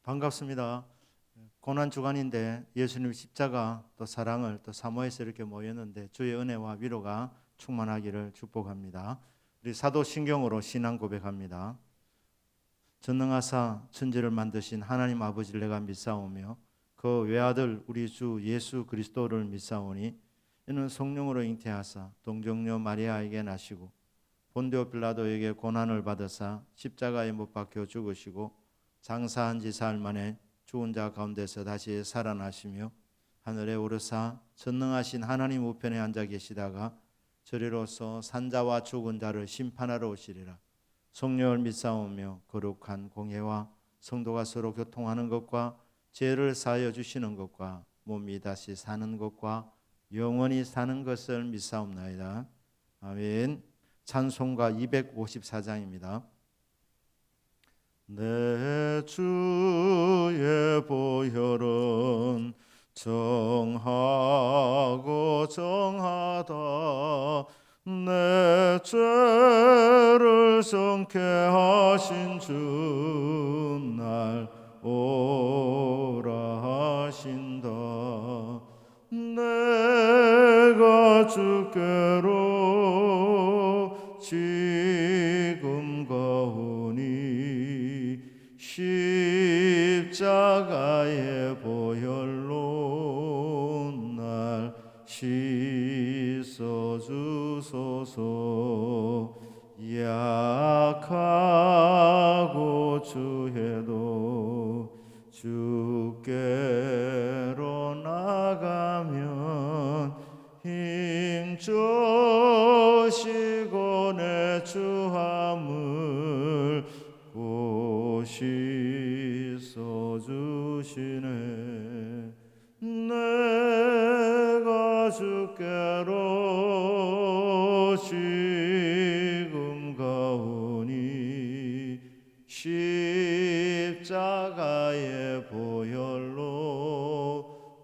반갑습니다. 고난 주간인데 예수님 십자가 또 사랑을 또 사모해서 이렇게 모였는데 주의 은혜와 위로가 충만하기를 축복합니다. 우리 사도신경으로 신앙 고백합니다. 전능하사 천지를 만드신 하나님 아버지를 내가 믿사오며 그 외아들 우리 주 예수 그리스도를 믿사오니 이는 성령으로 잉태하사 동정녀 마리아에게 나시고 본디오 빌라도에게 고난을 받으사 십자가에 못 박혀 죽으시고 장사한 지 사흘 만에 죽은 자 가운데서 다시 살아나시며 하늘에 오르사 전능하신 하나님 우편에 앉아 계시다가 저리로서 산자와 죽은 자를 심판하러 오시리라. 성령을 믿사오며 거룩한 공회와 성도가 서로 교통하는 것과 죄를 사하여 주시는 것과 몸이 다시 사는 것과 영원히 사는 것을 믿사옵나이다. 아멘. 찬송가 254장입니다. 내 주의 보혈은 정하고 정하다. 내 죄를 정케 하신 주 날 오라 하신다. 내가 주께로 지금 가오니 십자가의 보혈로 날 씻어주소서. 약하고 주해도 주께로 나가면 힘주시고 내 주함을 씻어주시네. 내가 주께로 지금 가오니 십자가의 보혈로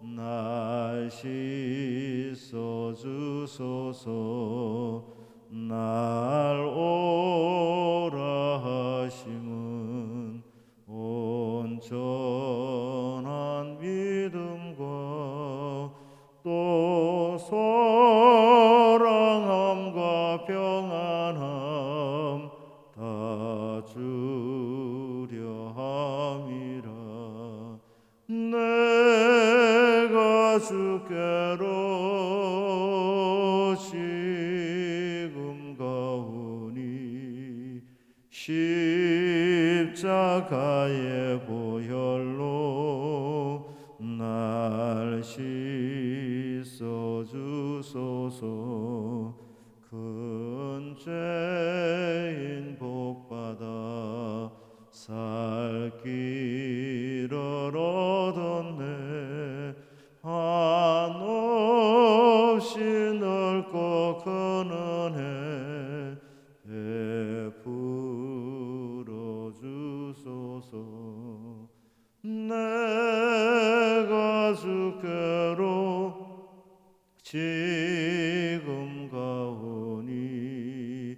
날 씻어주소서. 날 오라 하심은 온전한 믿음과 또 소랑함과 평안함 다 주려 함이라. 내가 주께로 지금 가오니 십자가의 보혈로 날 씻어주소서. 큰 죄인 복받아 살 길을 얻었네. 한없이 넓고 큰 은혜 베풀어 주소서. 내가 주께로 지금 가오니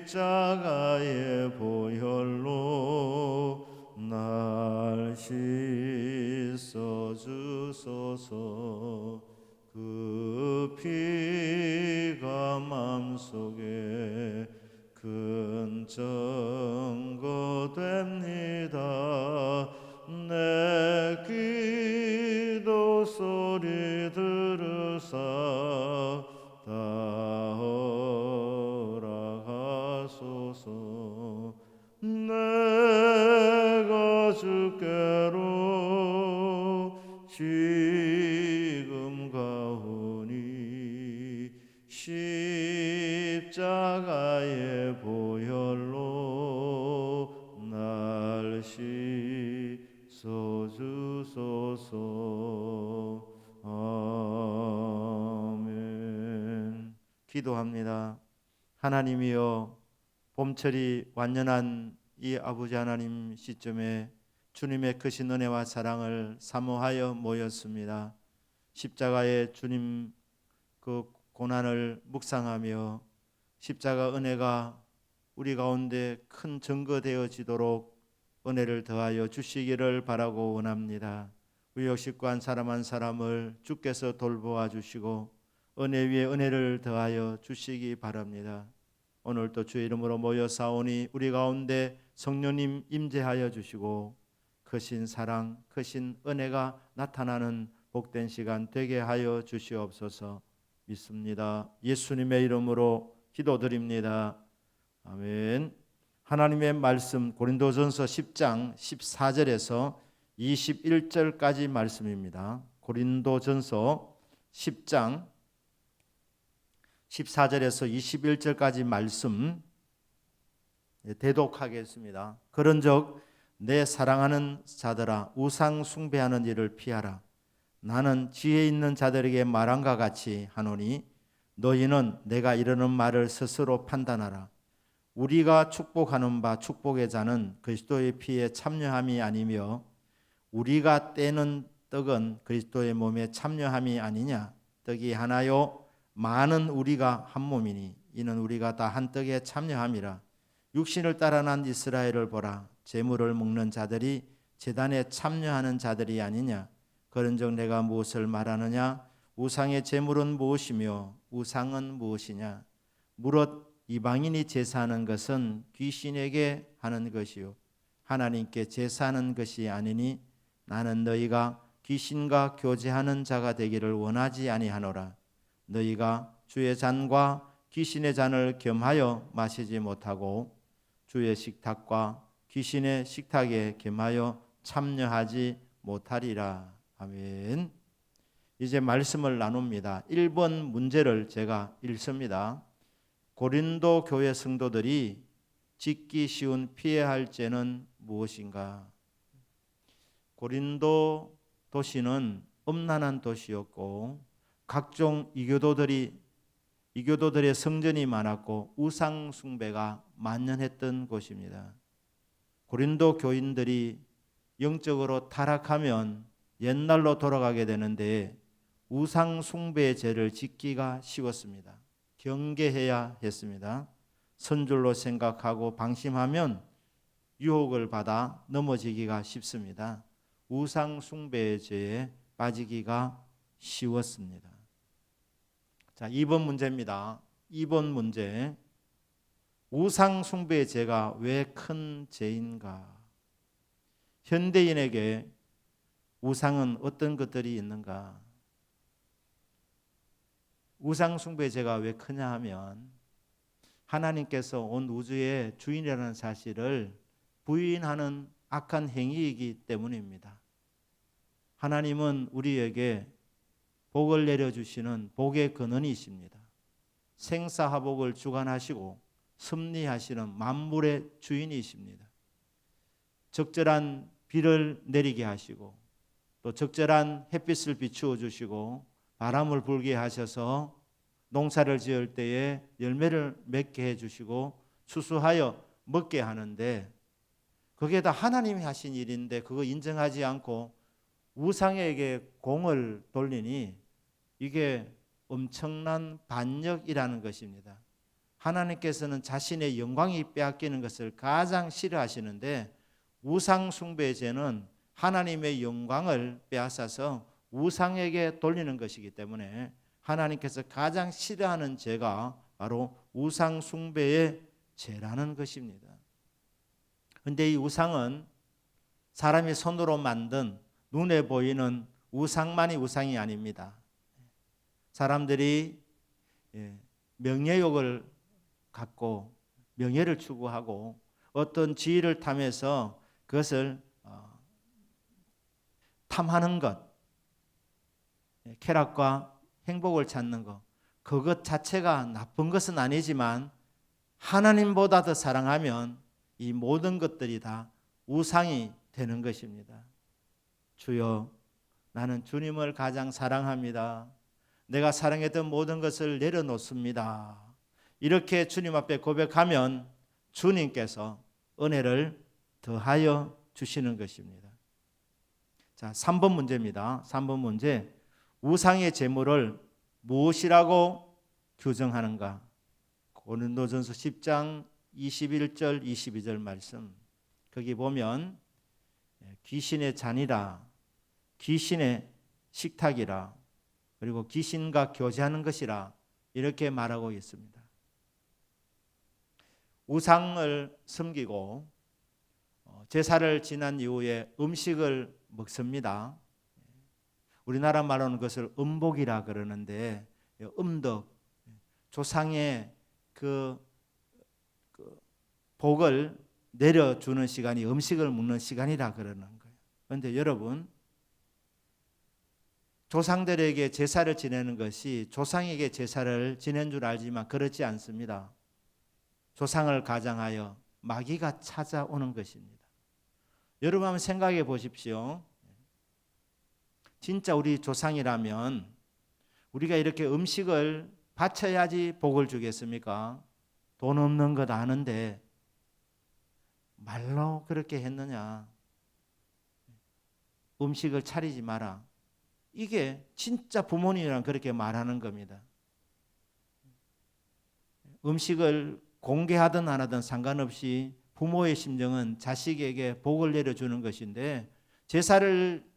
십자가의 보혈로 날 씻어주소서. 그 피가 맘속에 큰 증거 됩니다. 내 기도 소리 들으사 다 허락하소서. 내가 주께로 지금 가오니 십자가의 보혈로 날 씻어주소서. 아멘. 기도합니다. 하나님이여, 봄철이 완연한 이 아버지 하나님 시점에 주님의 크신 은혜와 사랑을 사모하여 모였습니다. 십자가의 주님 그 고난을 묵상하며 십자가 은혜가 우리 가운데 큰 증거되어지도록 은혜를 더하여 주시기를 바라고 원합니다. 우리 역식과 한 사람 한 사람을 주께서 돌보아 주시고 은혜 위에 은혜를 더하여 주시기 바랍니다. 오늘도 주의 이름으로 모여 싸우니 우리 가운데 성령님 임재하여 주시고 크신 사랑, 크신 은혜가 나타나는 복된 시간 되게 하여 주시옵소서. 믿습니다. 예수님의 이름으로 기도드립니다. 아멘. 하나님의 말씀 고린도전서 10장 14절에서 21절까지 말씀입니다. 고린도전서 10장 14절에서 21절까지 말씀 대독하겠습니다. 그런즉 내 사랑하는 자들아 우상 숭배하는 일을 피하라. 나는 지혜 있는 자들에게 말함과 같이 하노니 너희는 내가 이르는 말을 스스로 판단하라. 우리가 축복하는 바 축복의 자는 그리스도의 피에 참여함이 아니며 우리가 떼는 떡은 그리스도의 몸에 참여함이 아니냐. 떡이 하나요 많은 우리가 한 몸이니 이는 우리가 다 한 떡에 참여함이라. 육신을 따라 난 이스라엘을 보라. 제물을 먹는 자들이 제단에 참여하는 자들이 아니냐. 그런즉 내가 무엇을 말하느냐. 우상의 제물은 무엇이며 우상은 무엇이냐. 무릇 이방인이 제사하는 것은 귀신에게 하는 것이요 하나님께 제사하는 것이 아니니 나는 너희가 귀신과 교제하는 자가 되기를 원하지 아니하노라. 너희가 주의 잔과 귀신의 잔을 겸하여 마시지 못하고 주의 식탁과 귀신의 식탁에 겸하여 참여하지 못하리라. 아멘. 이제 말씀을 나눕니다. 1번 문제를 제가 읽습니다. 고린도 교회 성도들이 짓기 쉬운 피해야 할 죄는 무엇인가? 고린도 도시는 음란한 도시였고 각종 이교도들의 성전이 많았고 우상 숭배가 만연했던 곳입니다. 고린도 교인들이 영적으로 타락하면 옛날로 돌아가게 되는데 우상 숭배의 죄를 짓기가 쉬웠습니다. 경계해야 했습니다. 선줄로 생각하고 방심하면 유혹을 받아 넘어지기가 쉽습니다. 우상 숭배의 죄에 빠지기가 쉬웠습니다. 자, 2번 문제입니다. 2번 문제. 우상 숭배의 죄가 왜 큰 죄인가? 현대인에게 우상은 어떤 것들이 있는가? 우상 숭배의 죄가 왜 크냐 하면 하나님께서 온 우주의 주인이라는 사실을 부인하는 악한 행위이기 때문입니다. 하나님은 우리에게 복을 내려주시는 복의 근원이십니다. 생사화복을 주관하시고 섭리하시는 만물의 주인이십니다. 적절한 비를 내리게 하시고 또 적절한 햇빛을 비추어 주시고 바람을 불게 하셔서 농사를 지을 때에 열매를 맺게 해주시고 추수하여 먹게 하는데 그게 다 하나님이 하신 일인데 그거 인정하지 않고 우상에게 공을 돌리니 이게 엄청난 반역이라는 것입니다. 하나님께서는 자신의 영광이 빼앗기는 것을 가장 싫어하시는데 우상 숭배의 죄는 하나님의 영광을 빼앗아서 우상에게 돌리는 것이기 때문에 하나님께서 가장 싫어하는 죄가 바로 우상 숭배의 죄라는 것입니다. 그런데 이 우상은 사람이 손으로 만든 눈에 보이는 우상만이 우상이 아닙니다. 사람들이 명예욕을 갖고 명예를 추구하고 어떤 지위를 탐해서 그것을 탐하는 것, 쾌락과 행복을 찾는 것, 그것 자체가 나쁜 것은 아니지만 하나님보다 더 사랑하면 이 모든 것들이 다 우상이 되는 것입니다. 주여, 나는 주님을 가장 사랑합니다. 내가 사랑했던 모든 것을 내려놓습니다. 이렇게 주님 앞에 고백하면 주님께서 은혜를 더하여 주시는 것입니다. 자, 3번 문제입니다. 3번 문제. 우상의 제물을 무엇이라고 규정하는가? 고린도전서 10장 21절 22절 말씀. 거기 보면 귀신의 잔이라, 귀신의 식탁이라, 그리고 귀신과 교제하는 것이라 이렇게 말하고 있습니다. 우상을 섬기고 제사를 지난 이후에 음식을 먹습니다. 우리나라 말로는 그것을 음복이라 그러는데, 음덕, 조상의 그 복을 내려주는 시간이 음식을 먹는 시간이라 그러는 거예요. 그런데 여러분, 조상들에게 제사를 지내는 것이 조상에게 제사를 지낸 줄 알지만 그렇지 않습니다. 조상을 가장하여 마귀가 찾아오는 것입니다. 여러분 한번 생각해 보십시오. 진짜 우리 조상이라면 우리가 이렇게 음식을 바쳐야지 복을 주겠습니까? 돈 없는 것 아는데 말로 그렇게 했느냐? 음식을 차리지 마라. 이게 진짜 부모님이랑 그렇게 말하는 겁니다. 음식을 공개하든 안 하든 상관없이 부모의 심정은 자식에게 복을 내려주는 것인데, 제사를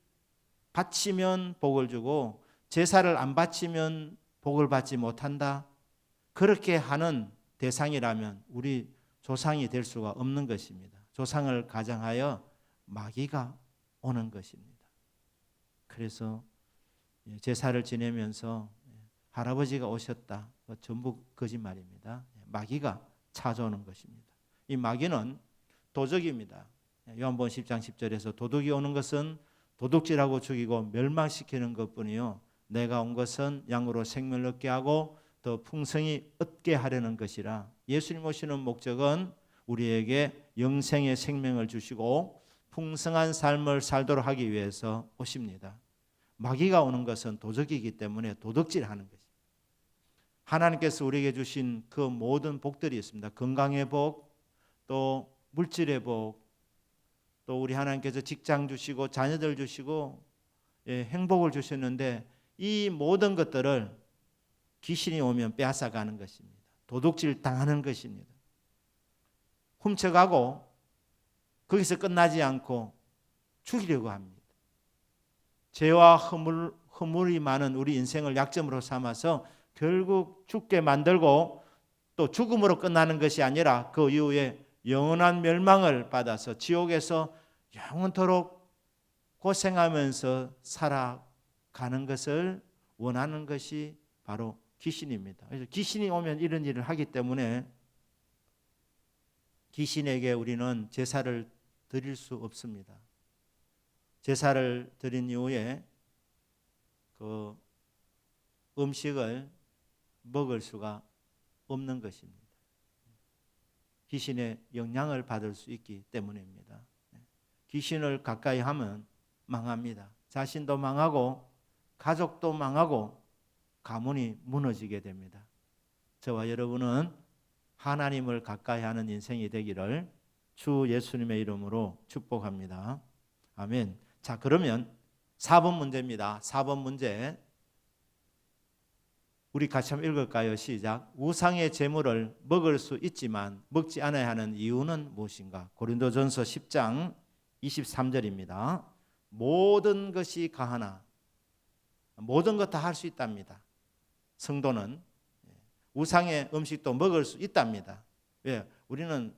바치면 복을 주고 제사를 안 바치면 복을 받지 못한다. 그렇게 하는 대상이라면 우리 조상이 될 수가 없는 것입니다. 조상을 가장하여 마귀가 오는 것입니다. 그래서 제사를 지내면서 할아버지가 오셨다. 전부 거짓말입니다. 마귀가 찾아오는 것입니다. 이 마귀는 도적입니다. 요한복음 10장 10절에서 도둑이 오는 것은 도둑질하고 죽이고 멸망시키는 것뿐이요, 내가 온 것은 양으로 생명을 얻게 하고 더 풍성히 얻게 하려는 것이라. 예수님 오시는 목적은 우리에게 영생의 생명을 주시고 풍성한 삶을 살도록 하기 위해서 오십니다. 마귀가 오는 것은 도적이기 때문에 도둑질하는 것입니다. 하나님께서 우리에게 주신 그 모든 복들이 있습니다. 건강의 복, 또 물질의 복, 또 우리 하나님께서 직장 주시고 자녀들 주시고 행복을 주셨는데, 이 모든 것들을 귀신이 오면 빼앗아가는 것입니다. 도둑질 당하는 것입니다. 훔쳐가고 거기서 끝나지 않고 죽이려고 합니다. 죄와 허물이 많은 우리 인생을 약점으로 삼아서 결국 죽게 만들고, 또 죽음으로 끝나는 것이 아니라 그 이후에 영원한 멸망을 받아서 지옥에서 영원토록 고생하면서 살아가는 것을 원하는 것이 바로 귀신입니다. 그래서 귀신이 오면 이런 일을 하기 때문에 귀신에게 우리는 제사를 드릴 수 없습니다. 제사를 드린 이후에 그 음식을 먹을 수가 없는 것입니다. 귀신의 영향을 받을 수 있기 때문입니다. 귀신을 가까이 하면 망합니다. 자신도 망하고 가족도 망하고 가문이 무너지게 됩니다. 저와 여러분은 하나님을 가까이 하는 인생이 되기를 주 예수님의 이름으로 축복합니다. 아멘. 자, 그러면 4번 문제입니다. 4번 문제 우리 같이 한번 읽을까요? 시작. 우상의 제물을 먹을 수 있지만 먹지 않아야 하는 이유는 무엇인가? 고린도전서 10장 23절입니다. 모든 것이 가하나, 모든 것 다 할 수 있답니다. 성도는 우상의 음식도 먹을 수 있답니다. 왜? 우리는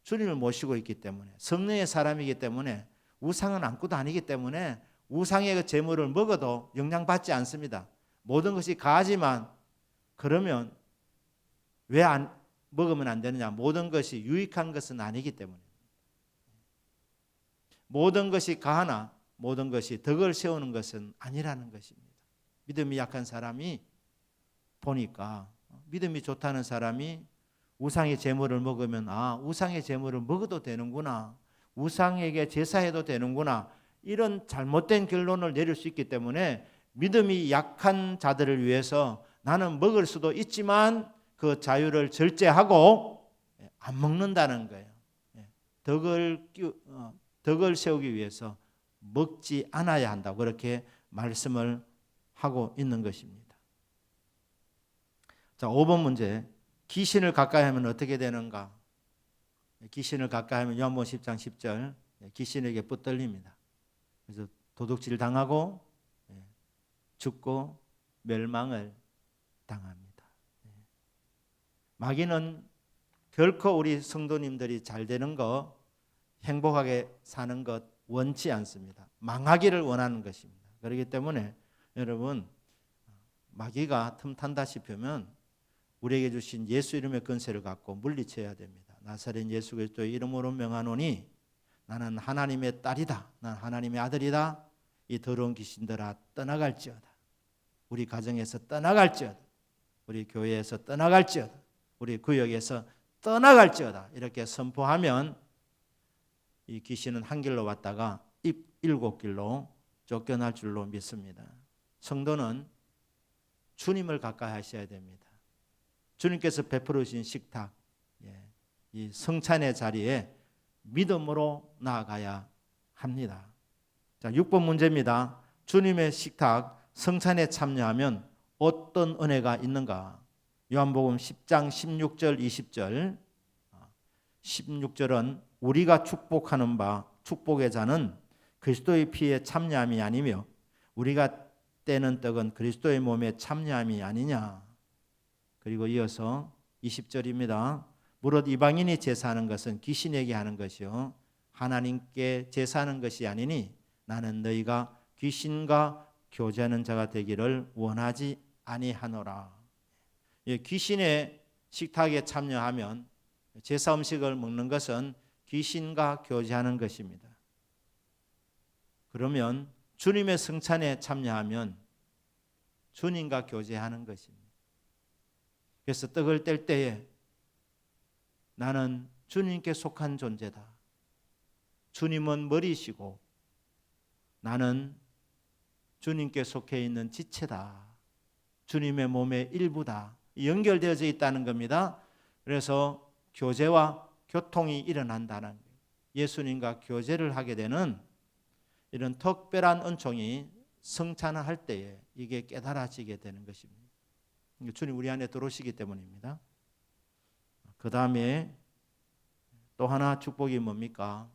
주님을 모시고 있기 때문에, 성령의 사람이기 때문에, 우상은 아무것도 아니기 때문에 우상의 그 제물을 먹어도 영향받지 않습니다. 모든 것이 가하지만, 그러면 왜 먹으면 안 되느냐? 모든 것이 유익한 것은 아니기 때문에. 모든 것이 가하나 모든 것이 덕을 세우는 것은 아니라는 것입니다. 믿음이 약한 사람이 보니까, 믿음이 좋다는 사람이 우상의 제물을 먹으면, 아, 우상의 제물을 먹어도 되는구나, 우상에게 제사해도 되는구나, 이런 잘못된 결론을 내릴 수 있기 때문에 믿음이 약한 자들을 위해서 나는 먹을 수도 있지만 그 자유를 절제하고 안 먹는다는 거예요. 덕을 세우기 위해서 먹지 않아야 한다고 그렇게 말씀을 하고 있는 것입니다. 자, 5번 문제. 귀신을 가까이 하면 어떻게 되는가? 귀신을 가까이 하면 요한복음 10장 10절 귀신에게 붙들립니다. 그래서 도둑질 당하고 죽고 멸망을 당합니다. 마귀는 결코 우리 성도님들이 잘 되는 것, 행복하게 사는 것 원치 않습니다. 망하기를 원하는 것입니다. 그렇기 때문에 여러분, 마귀가 틈탄다 싶으면 우리에게 주신 예수 이름의 권세를 갖고 물리쳐야 됩니다. 나사렛 예수 그리스도의 이름으로 명하노니 나는 하나님의 딸이다. 나는 하나님의 아들이다. 이 더러운 귀신들아 떠나갈지어다. 우리 가정에서 떠나갈지어다. 우리 교회에서 떠나갈지어다. 우리 구역에서 떠나갈지어다. 이렇게 선포하면 이 귀신은 한 길로 왔다가 7길로 쫓겨날 줄로 믿습니다. 성도는 주님을 가까이 하셔야 됩니다. 주님께서 베풀어 주신 식탁, 이 성찬의 자리에 믿음으로 나아가야 합니다. 자, 6번 문제입니다. 주님의 식탁 성찬에 참여하면 어떤 은혜가 있는가? 요한복음 10장 16절 20절 16절은 우리가 축복하는 바 축복의 자는 그리스도의 피에 참여함이 아니며 우리가 떼는 떡은 그리스도의 몸에 참여함이 아니냐. 그리고 이어서 20절입니다. 무릇 이방인이 제사하는 것은 귀신에게 하는 것이요 하나님께 제사하는 것이 아니니 나는 너희가 귀신과 교제하는 자가 되기를 원하지 아니하노라. 귀신의 식탁에 참여하면 제사 음식을 먹는 것은 귀신과 교제하는 것입니다. 그러면 주님의 성찬에 참여하면 주님과 교제하는 것입니다. 그래서 떡을 뗄 때에 나는 주님께 속한 존재다. 주님은 머리시고 나는 주님께 속해 있는 지체다. 주님의 몸의 일부다. 연결되어져 있다는 겁니다. 그래서 교제와 교통이 일어난다는 거예요. 예수님과 교제를 하게 되는 이런 특별한 은총이 성찬을 할 때에 이게 깨달아지게 되는 것입니다. 주님 우리 안에 들어오시기 때문입니다. 그 다음에 또 하나 축복이 뭡니까?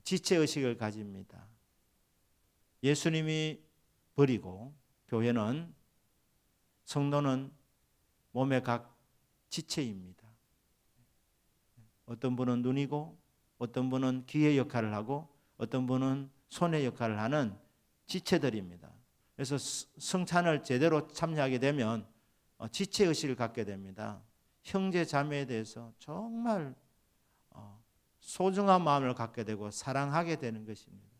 지체의식을 가집니다. 예수님이 버리고 교회는 성도는 몸의 각 지체입니다. 어떤 분은 눈이고 어떤 분은 귀의 역할을 하고 어떤 분은 손의 역할을 하는 지체들입니다. 그래서 성찬을 제대로 참여하게 되면 지체의식을 갖게 됩니다. 형제 자매에 대해서 정말 소중한 마음을 갖게 되고 사랑하게 되는 것입니다.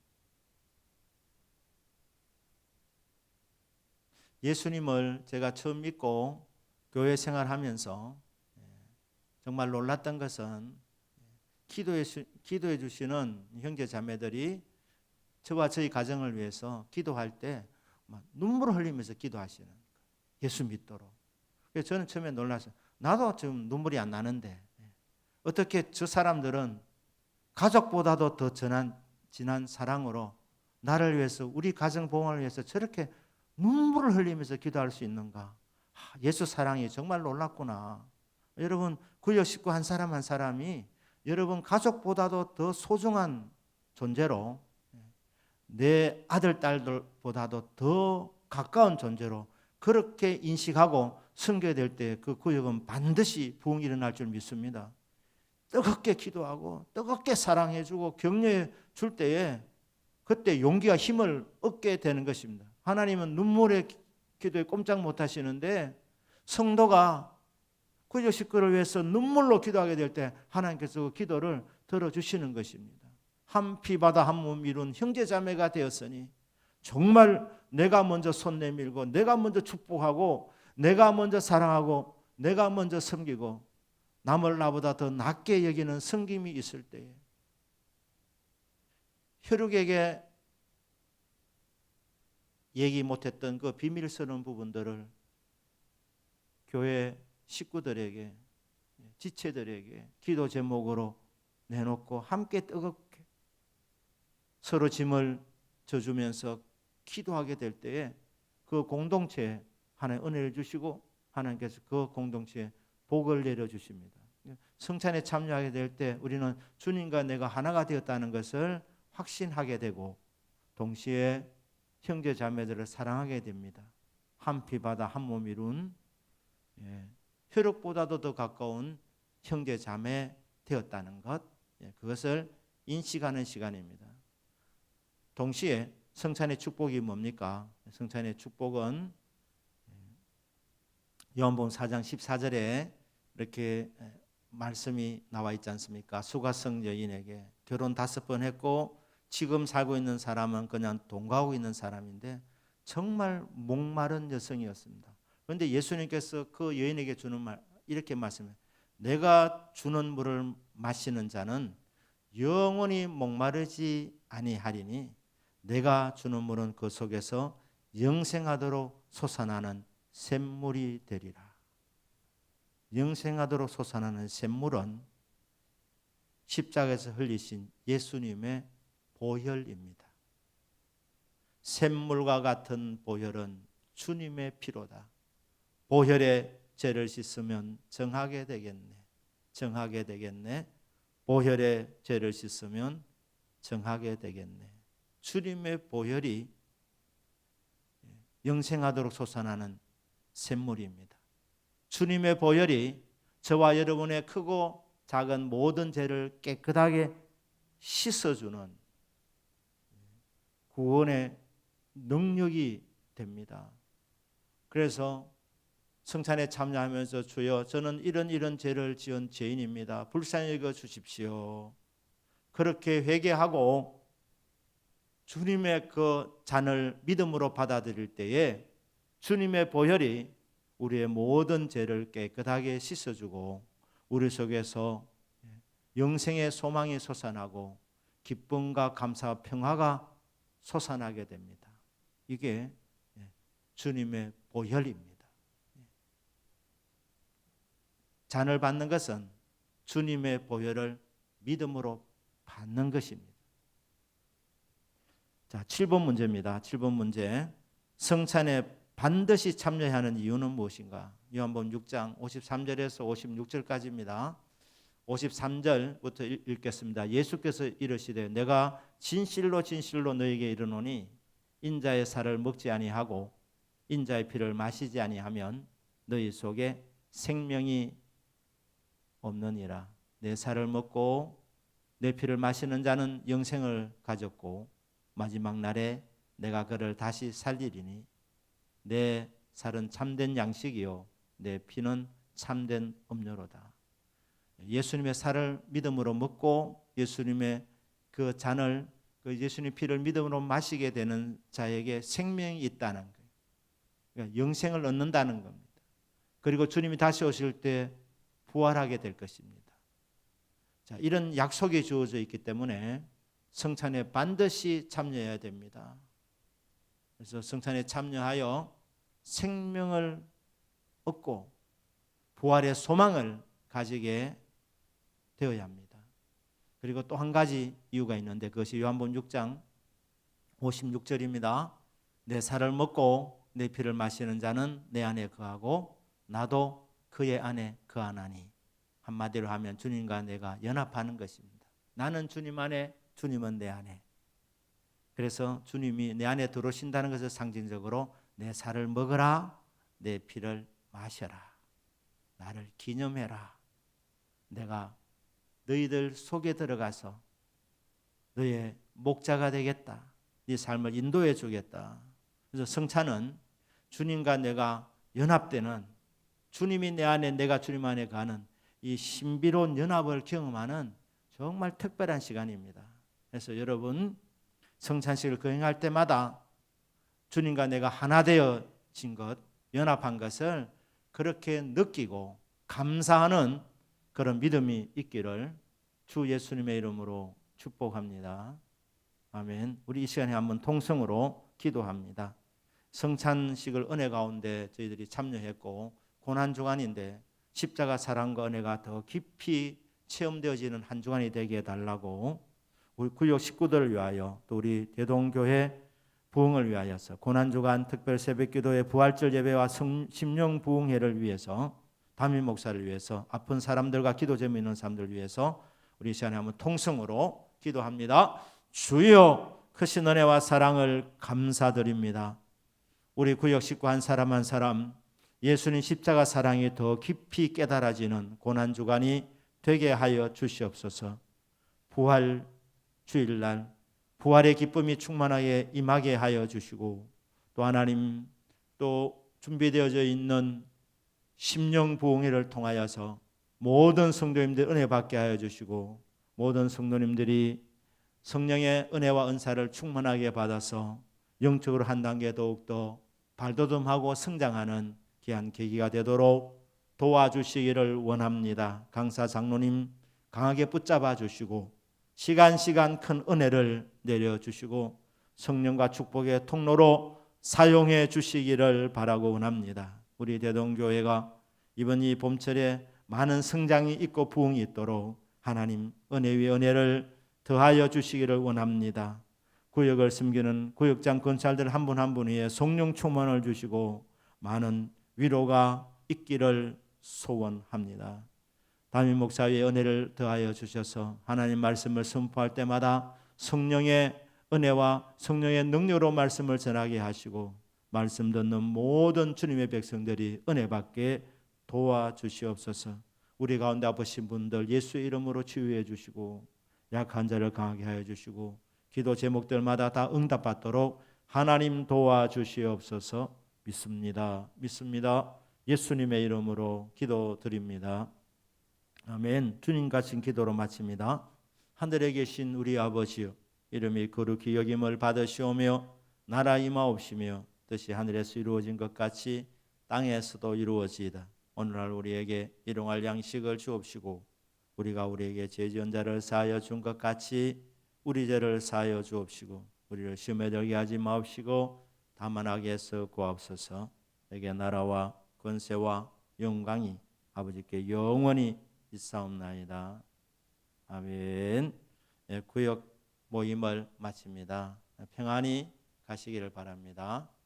예수님을 제가 처음 믿고 교회 생활하면서 정말 놀랐던 것은 기도해 주시는 형제 자매들이 저와 저희 가정을 위해서 기도할 때 눈물을 흘리면서 기도하시는 거예요. 예수 믿도록. 그래서 저는 처음에 놀랐어요. 나도 지금 눈물이 안 나는데 어떻게 저 사람들은 가족보다도 더 진한 사랑으로 나를 위해서 우리 가정 보호를 위해서 저렇게 눈물을 흘리면서 기도할 수 있는가? 예수 사랑이 정말 놀랍구나. 여러분 구역 식구 한 사람 한 사람이 여러분 가족보다도 더 소중한 존재로 내 아들 딸들보다도 더 가까운 존재로 그렇게 인식하고 섬겨야 될 때 그 구역은 반드시 부흥이 일어날 줄 믿습니다. 뜨겁게 기도하고 뜨겁게 사랑해주고 격려해 줄 때에 그때 용기와 힘을 얻게 되는 것입니다. 하나님은 눈물의 기도에 꼼짝 못하시는데 성도가 구역 식구를 위해서 눈물로 기도하게 될 때 하나님께서 그 기도를 들어주시는 것입니다. 한 피바다 한 몸 이룬 형제자매가 되었으니 정말 내가 먼저 손 내밀고 내가 먼저 축복하고 내가 먼저 사랑하고 내가 먼저 섬기고 남을 나보다 더 낫게 여기는 섬김이 있을 때에 혈육에게 얘기 못했던 그 비밀스러운 부분들을 교회 식구들에게 지체들에게 기도 제목으로 내놓고 함께 뜨겁게 서로 짐을 져주면서 기도하게 될 때에 그 공동체에 하나님 은혜를 주시고 하나님께서 그 공동체에 복을 내려주십니다. 성찬에 참여하게 될 때 우리는 주님과 내가 하나가 되었다는 것을 확신하게 되고 동시에 형제 자매들을 사랑하게 됩니다. 한 피 바다 한 몸 이룬 혈육보다도 더 가까운 형제 자매 되었다는 것, 그것을 인식하는 시간입니다. 동시에 성찬의 축복이 뭡니까? 성찬의 축복은 요한복음 4장 14절에 이렇게 말씀이 나와 있지 않습니까? 수가성 여인에게 결혼 5번 했고 지금 살고 있는 사람은 그냥 동거하고 있는 사람인데 정말 목마른 여성이었습니다. 그런데 예수님께서 그 여인에게 주는 말 이렇게 말씀해요. 내가 주는 물을 마시는 자는 영원히 목마르지 아니하리니 내가 주는 물은 그 속에서 영생하도록 솟아나는 샘물이 되리라. 영생하도록 솟아나는 샘물은 십자가에서 흘리신 예수님의 보혈입니다. 샘물과 같은 보혈은 주님의 피로다. 보혈에 죄를 씻으면 정하게 되겠네. 정하게 되겠네. 보혈에 죄를 씻으면 정하게 되겠네. 주님의 보혈이 영생하도록 솟아나는 샘물입니다. 주님의 보혈이 저와 여러분의 크고 작은 모든 죄를 깨끗하게 씻어주는 구원의 능력이 됩니다. 그래서 성찬에 참여하면서 주여 저는 이런 죄를 지은 죄인입니다. 불쌍히 여겨 주십시오. 그렇게 회개하고 주님의 그 잔을 믿음으로 받아들일 때에 주님의 보혈이 우리의 모든 죄를 깨끗하게 씻어주고 우리 속에서 영생의 소망이 솟아나고 기쁨과 감사와 평화가 솟아나게 됩니다. 이게 주님의 보혈입니다. 잔을 받는 것은 주님의 보혈을 믿음으로 받는 것입니다. 자, 7번 문제입니다. 7번 문제. 성찬에 반드시 참여해야 하는 이유는 무엇인가? 요한복음 6장 53절에서 56절까지입니다. 53절부터 읽겠습니다. 예수께서 이르시되 내가 진실로 진실로 너에게 이르노니 인자의 살을 먹지 아니하고 인자의 피를 마시지 아니하면 너희 속에 생명이 없느니라. 내 살을 먹고 내 피를 마시는 자는 영생을 가졌고 마지막 날에 내가 그를 다시 살리리니 내 살은 참된 양식이요 내 피는 참된 음료로다. 예수님의 살을 믿음으로 먹고 예수님의 그 잔을 그 예수님의 피를 믿음으로 마시게 되는 자에게 생명이 있다는 거예요. 그러니까 영생을 얻는다는 겁니다. 그리고 주님이 다시 오실 때 부활하게 될 것입니다. 자, 이런 약속이 주어져 있기 때문에 성찬에 반드시 참여해야 됩니다. 그래서 성찬에 참여하여 생명을 얻고 부활의 소망을 가지게 되어야 합니다. 그리고 또 한 가지 이유가 있는데 그것이 요한복음 6장 56절입니다. 내 살을 먹고 내 피를 마시는 자는 내 안에 거하고 나도 그의 안에 거하나니. 한마디로 하면 주님과 내가 연합하는 것입니다. 나는 주님 안에, 주님은 내 안에. 그래서 주님이 내 안에 들어오신다는 것을 상징적으로 내 살을 먹으라, 내 피를 마셔라, 나를 기념해라. 내가 너희들 속에 들어가서 너의 목자가 되겠다. 네 삶을 인도해 주겠다. 그래서 성찬은 주님과 내가 연합되는, 주님이 내 안에 내가 주님 안에 가는 이 신비로운 연합을 경험하는 정말 특별한 시간입니다. 그래서 여러분 성찬식을 거행할 때마다 주님과 내가 하나 되어진 것, 연합한 것을 그렇게 느끼고 감사하는 그런 믿음이 있기를 주 예수님의 이름으로 축복합니다. 아멘. 우리 이 시간에 한번 통성으로 기도합니다. 성찬식을 은혜 가운데 저희들이 참여했고 고난주간인데 십자가 사랑과 은혜가 더 깊이 체험되어지는 한 주간이 되게 해달라고 우리 구역 식구들을 위하여 또 우리 대동교회 부흥을 위하여서 고난주간 특별 새벽기도의 부활절 예배와 심령 부흥회를 위해서 담임 목사를 위해서, 아픈 사람들과 기도 제목 있는 사람들을 위해서 우리 이 시간에 한번 통성으로 기도합니다. 주여, 크신 은혜와 사랑을 감사드립니다. 우리 구역 식구 한 사람 한 사람 예수님 십자가 사랑이 더 깊이 깨달아지는 고난주간이 되게 하여 주시옵소서. 부활 주일날 부활의 기쁨이 충만하게 임하게 하여 주시고, 또 하나님, 또 준비되어져 있는 심령 부흥회를 통하여서 모든 성도님들 은혜 받게 하여 주시고, 모든 성도님들이 성령의 은혜와 은사를 충만하게 받아서 영적으로 한 단계 더욱더 발돋움하고 성장하는 귀한 계기가 되도록 도와주시기를 원합니다. 강사 장로님 강하게 붙잡아 주시고 시간 큰 은혜를 내려주시고 성령과 축복의 통로로 사용해 주시기를 바라고 원합니다. 우리 대동교회가 이번 이 봄철에 많은 성장이 있고 부흥이 있도록 하나님 은혜 위에 은혜를 더하여 주시기를 원합니다. 구역을 섬기는 구역장 권찰들 한 분 한 분 위에 성령 충만을 주시고 많은 위로가 있기를 소원합니다. 담임 목사 위에 은혜를 더하여 주셔서 하나님 말씀을 선포할 때마다 성령의 은혜와 성령의 능력으로 말씀을 전하게 하시고 말씀 듣는 모든 주님의 백성들이 은혜 받게 도와주시옵소서. 우리 가운데 아프신 분들 예수의 이름으로 치유해 주시고 약한 자를 강하게 하여 주시고 기도 제목들마다 다 응답받도록 하나님 도와주시옵소서. 믿습니다. 예수님의 이름으로 기도드립니다. 아멘. 주님 같은 기도로 마칩니다. 하늘에 계신 우리 아버지여, 이름이 거룩히 여김을 받으시오며 나라 임하옵시며 뜻이 하늘에서 이루어진 것 같이 땅에서도 이루어지이다. 오늘날 우리에게 일용할 양식을 주옵시고 우리가 우리에게 죄 지은 자를 사하여 준 것 같이 우리 죄를 사하여 주옵시고 우리를 시험에 들게 하지 마옵시고 다만 악에서 구하옵소서. 내게 나라와 권세와 영광이 아버지께 영원히 있사옵나이다. 아멘. 구역 모임을 마칩니다. 평안히 가시기를 바랍니다.